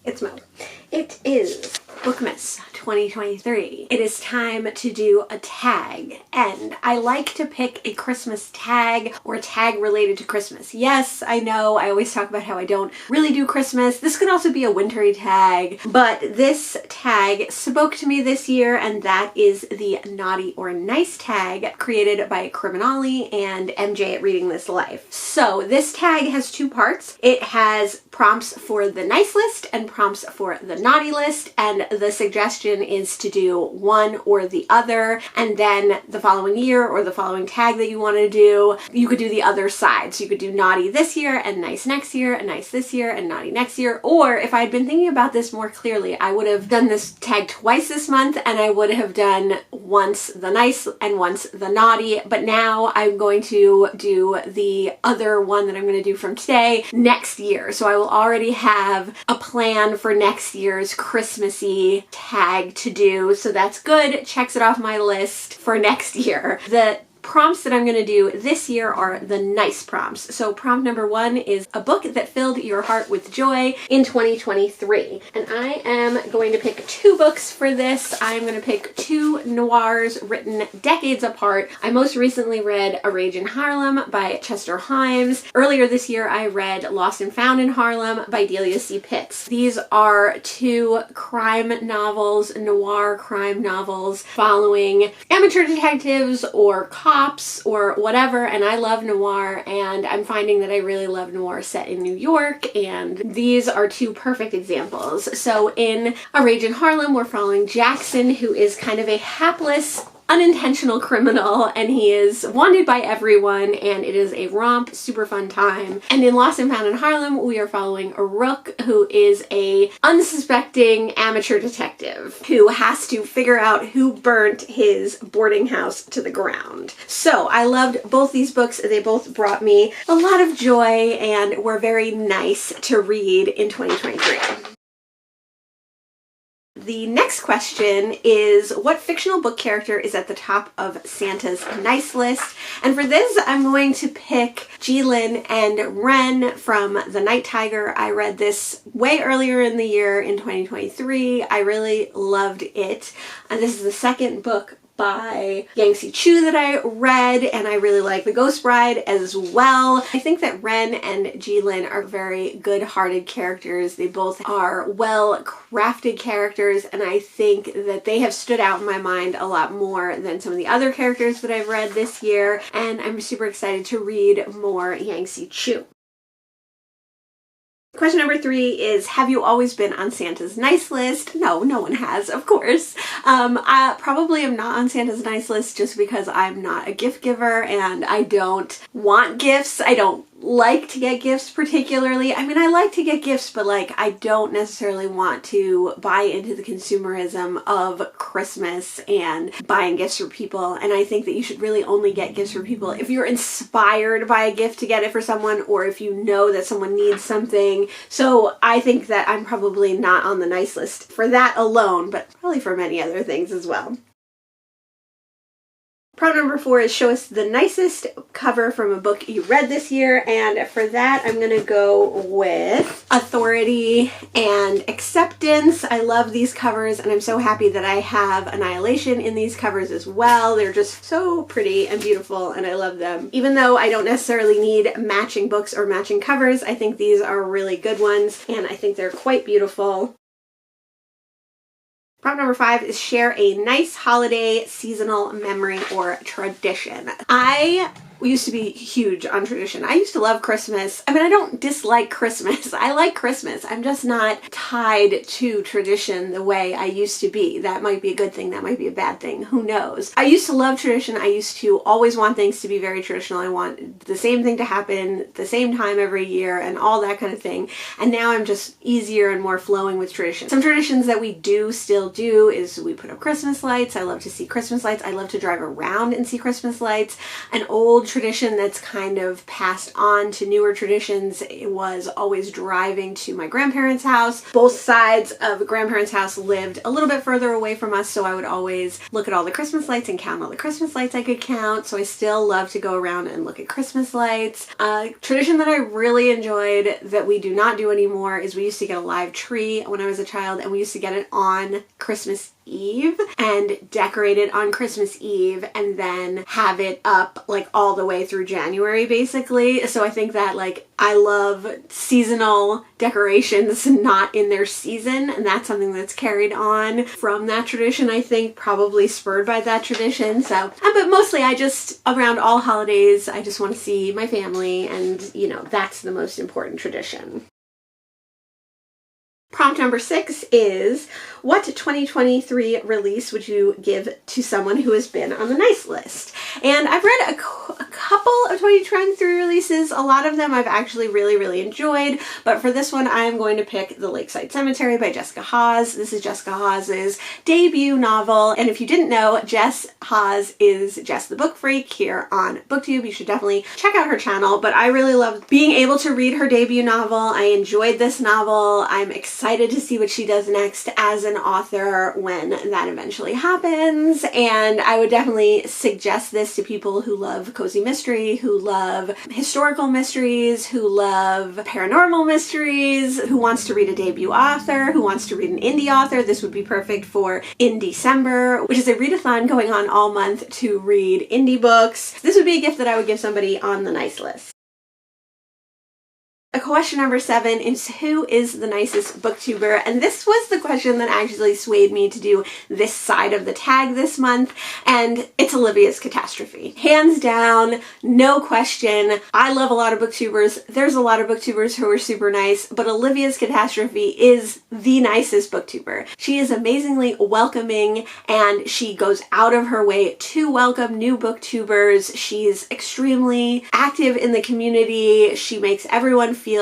It's Mo. It is Bookmas 2023. It is time to do a tag, and I like to pick a Christmas tag or a tag related to Christmas. Yes, I know I always talk about how I don't really do Christmas. This could also be a wintry tag, but this tag spoke to me this year, and that is the naughty or nice tag created by Criminali and MJ at Reading This Life. So this tag has two parts. It has prompts for the nice list and prompts for the naughty list, and the suggestion is to do one or the other, and then the following year or the following tag that you want to do, you could do the other side. So you could do naughty this year and nice next year and nice this year and naughty next year. Or if I had been thinking about this more clearly, I would have done this tag twice this month, and I would have done once the nice and once the naughty. But now I'm going to do the other one that I'm going to do from today next year. So I will already have a plan for next year's Christmassy tag to do. So that's good. Checks it off my list for next year. The prompts that I'm going to do this year are the nice prompts. So prompt number one is a book that filled your heart with joy in 2023. And I am going to pick two books for this. I'm going to pick two noirs written decades apart. I most recently read A Rage in Harlem by Chester Himes. Earlier this year, I read Lost and Found in Harlem by Delia C. Pitts. These are two crime novels, noir crime novels, following amateur detectives or cops or whatever, and I love noir, and I'm finding that I really love noir set in New York, and these are two perfect examples. So in A Rage in Harlem, we're following Jackson, who is kind of a hapless, unintentional criminal, and he is wanted by everyone, and it is a romp, super fun time. And in Lost and Found in Harlem, we are following a Rook, who is a unsuspecting amateur detective who has to figure out who burnt his boarding house to the ground. So I loved both these books. They both brought me a lot of joy and were very nice to read in 2023. The next question is, what fictional book character is at the top of Santa's nice list? And for this, I'm going to pick Jilin and Ren from The Night Tiger. I read this way earlier in the year in 2023. I really loved it. And this is the second book by Yangtze Chu that I read, and I really like The Ghost Bride as well. I think that Ren and Jilin are very good-hearted characters. They both are well-crafted characters, and I think that they have stood out in my mind a lot more than some of the other characters that I've read this year, and I'm super excited to read more Yangtze Chu. Question number 3 is, have you always been on Santa's nice list? No, no one has, of course. I probably am not on Santa's nice list just because I'm not a gift giver and I don't want gifts. I don't like to get gifts particularly. I mean, I like to get gifts, but like, I don't necessarily want to buy into the consumerism of Christmas and buying gifts for people. And I think that you should really only get gifts for people if you're inspired by a gift to get it for someone, or if you know that someone needs something. So I think that I'm probably not on the nice list for that alone, but probably for many other things as well. Prompt number 4 is, show us the nicest cover from a book you read this year, and for that I'm gonna go with Authority and Acceptance. I love these covers, and I'm so happy that I have Annihilation in these covers as well. They're just so pretty and beautiful, and I love them. Even though I don't necessarily need matching books or matching covers, I think these are really good ones, and I think they're quite beautiful. Prompt number 5 is, share a nice holiday, seasonal memory or tradition. I used to be huge on tradition. I used to love Christmas. I mean, I don't dislike Christmas. I like Christmas. I'm just not tied to tradition the way I used to be. That might be a good thing. That might be a bad thing. Who knows? I used to love tradition. I used to always want things to be very traditional. I want the same thing to happen the same time every year and all that kind of thing. And now I'm just easier and more flowing with tradition. Some traditions that we do still do is we put up Christmas lights. I love to see Christmas lights. I love to drive around and see Christmas lights. An old tradition that's kind of passed on to newer traditions was always driving to my grandparents' house. Both sides of grandparents' house lived a little bit further away from us, so I would always look at all the Christmas lights and count all the Christmas lights I could count. So I still love to go around and look at Christmas lights. A tradition that I really enjoyed that we do not do anymore is we used to get a live tree when I was a child, and we used to get it on Christmas Eve and decorate it on Christmas Eve and then have it up like all the way through January basically. So I think that like I love seasonal decorations not in their season, and that's something that's carried on from that tradition, I think, probably spurred by that tradition. So but mostly I just around all holidays I just want to see my family, and you know, that's the most important tradition. Prompt number 6 is, what 2023 release would you give to someone who has been on the nice list? And I've read a couple of 2023 releases. A lot of them I've actually really enjoyed, but for this one I'm going to pick The Lakeside Cemetery by Jessica Hawes. This is Jessica Hawes's debut novel, and if you didn't know, Jess Hawes is Jess the Book Freak here on BookTube. You should definitely check out her channel, but I really loved being able to read her debut novel. I enjoyed this novel. I'm excited to see what she does next as an author when that eventually happens, and I would definitely suggest this to people who love cozy mystery, who love historical mysteries, who love paranormal mysteries, who wants to read a debut author, who wants to read an indie author. This would be perfect for In December, which is a readathon going on all month to read indie books. This would be a gift that I would give somebody on the nice list. Question number 7 is, who is the nicest booktuber? And this was the question that actually swayed me to do this side of the tag this month, and it's Olivia's Catastrophe. Hands down, no question. I love a lot of booktubers. There's a lot of booktubers who are super nice, but Olivia's Catastrophe is the nicest booktuber. She is amazingly welcoming, and she goes out of her way to welcome new booktubers. She's extremely active in the community. She makes everyone feel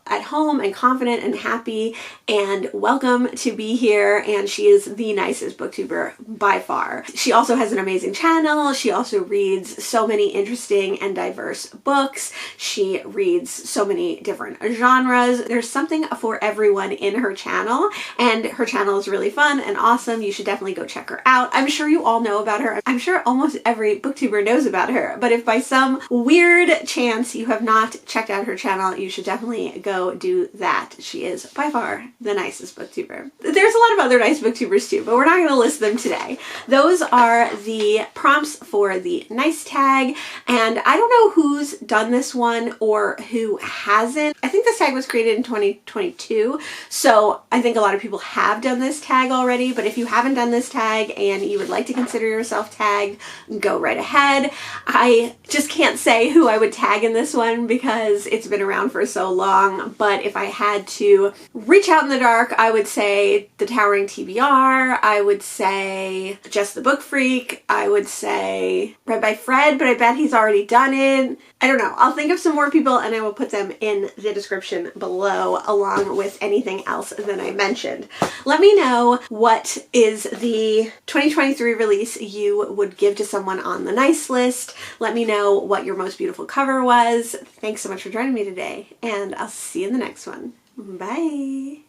at home and confident and happy and welcome to be here, and she is the nicest booktuber by far. She also has an amazing channel. She also reads so many interesting and diverse books. She reads so many different genres. There's something for everyone in her channel, and her channel is really fun and awesome. You should definitely go check her out. I'm sure you all know about her. I'm sure almost every booktuber knows about her, but if by some weird chance you have not checked out her channel, you should definitely go do that. She is by far the nicest booktuber. There's a lot of other nice booktubers too, but we're not going to list them today. Those are the prompts for the nice tag, and I don't know who's done this one or who hasn't. I think this tag was created in 2022, so I think a lot of people have done this tag already, but if you haven't done this tag and you would like to consider yourself tagged, go right ahead. I just can't say who I would tag in this one because it's been around for so long, but if I had to reach out in the dark, I would say The Towering TBR, I would say Just the Book Freak, I would say Read by Fred, but I bet he's already done it. I don't know. I'll think of some more people and I will put them in the description below along with anything else that I mentioned. Let me know what is the 2023 release you would give to someone on the nice list. Let me know what your most beautiful cover was. Thanks so much for joining me today, and I'll see you in the next one. Bye!